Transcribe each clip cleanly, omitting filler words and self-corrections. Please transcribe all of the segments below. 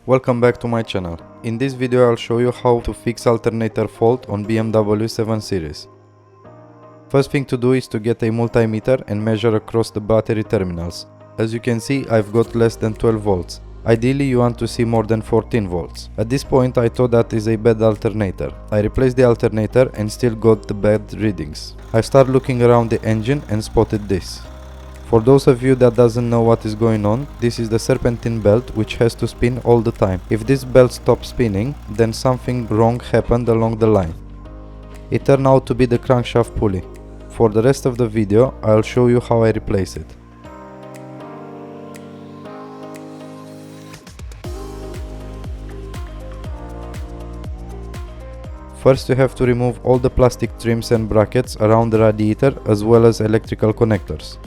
Welcome back to my channel. In this video I'll show you how to fix alternator fault on BMW 7 Series. First thing to do is to get a multimeter and measure across the battery terminals. As you can see, I've got less than 12 volts. Ideally you want to see more than 14 volts. At this point I thought that is a bad alternator. I replaced the alternator and still got the bad readings. I started looking around the engine and spotted this. For those of you that doesn't know what is going on, this is the serpentine belt which has to spin all the time. If this belt stops spinning, then something wrong happened along the line. It turned out to be the crankshaft pulley. For the rest of the video, I'll show you how I replace it. First you have to remove all the plastic trims and brackets around the radiator as well as electrical connectors.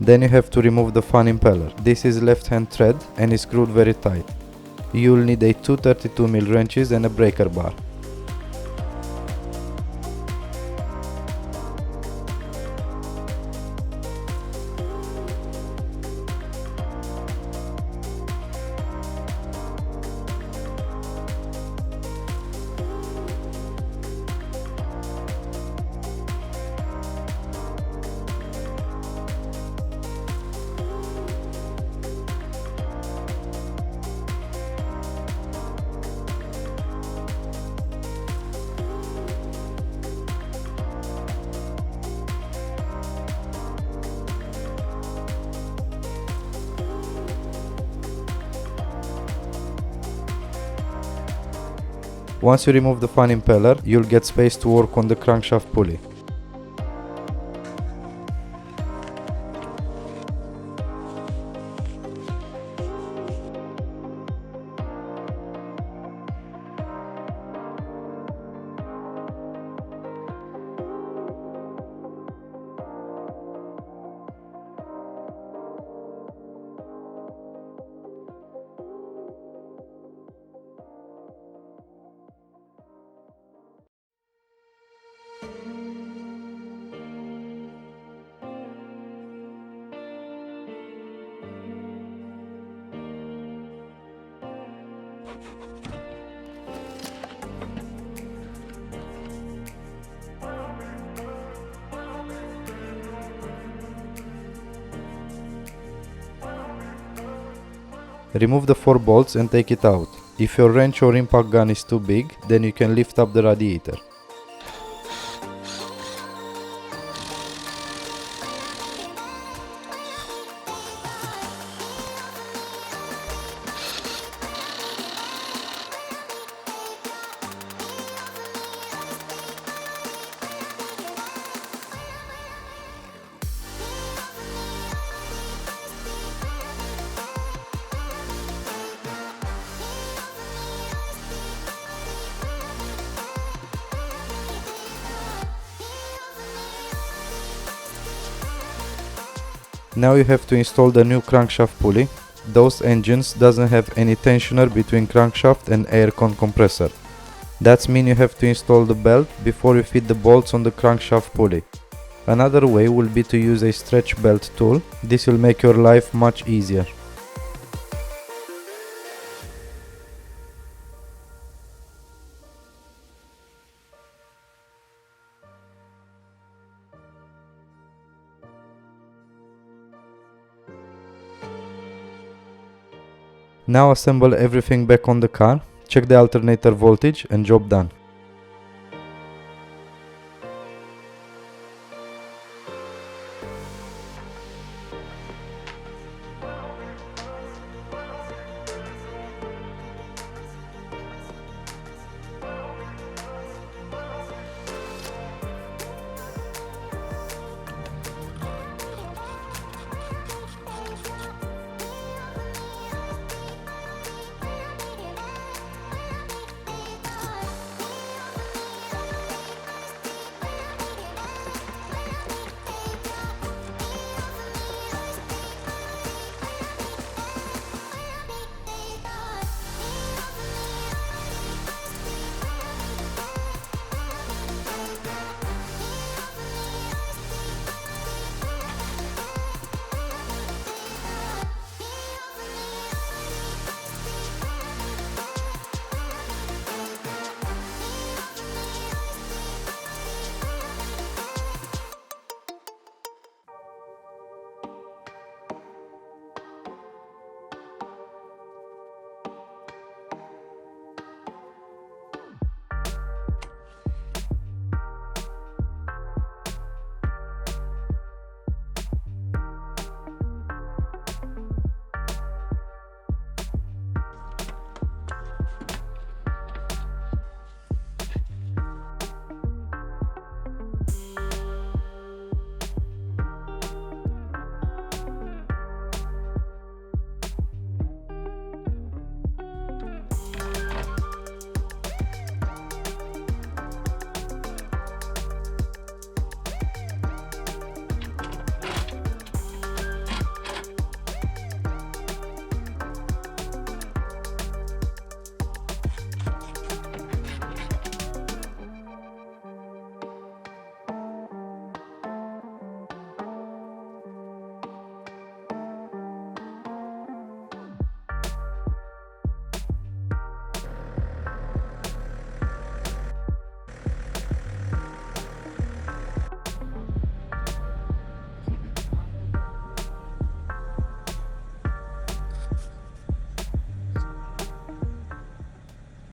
Then you have to remove the fan impeller. This is left hand thread and is screwed very tight. You will need a 232mm wrenches and a breaker bar. Once you remove the fan impeller, you'll get space to work on the crankshaft pulley. Remove the 4 bolts and take it out. If your wrench or impact gun is too big, then you can lift up the radiator. Now you have to install the new crankshaft pulley. Those engines doesn't have any tensioner between crankshaft and air con compressor. That means you have to install the belt before you fit the bolts on the crankshaft pulley. Another way will be to use a stretch belt tool. This will make your life much easier. Now assemble everything back on the car, check the alternator voltage and job done.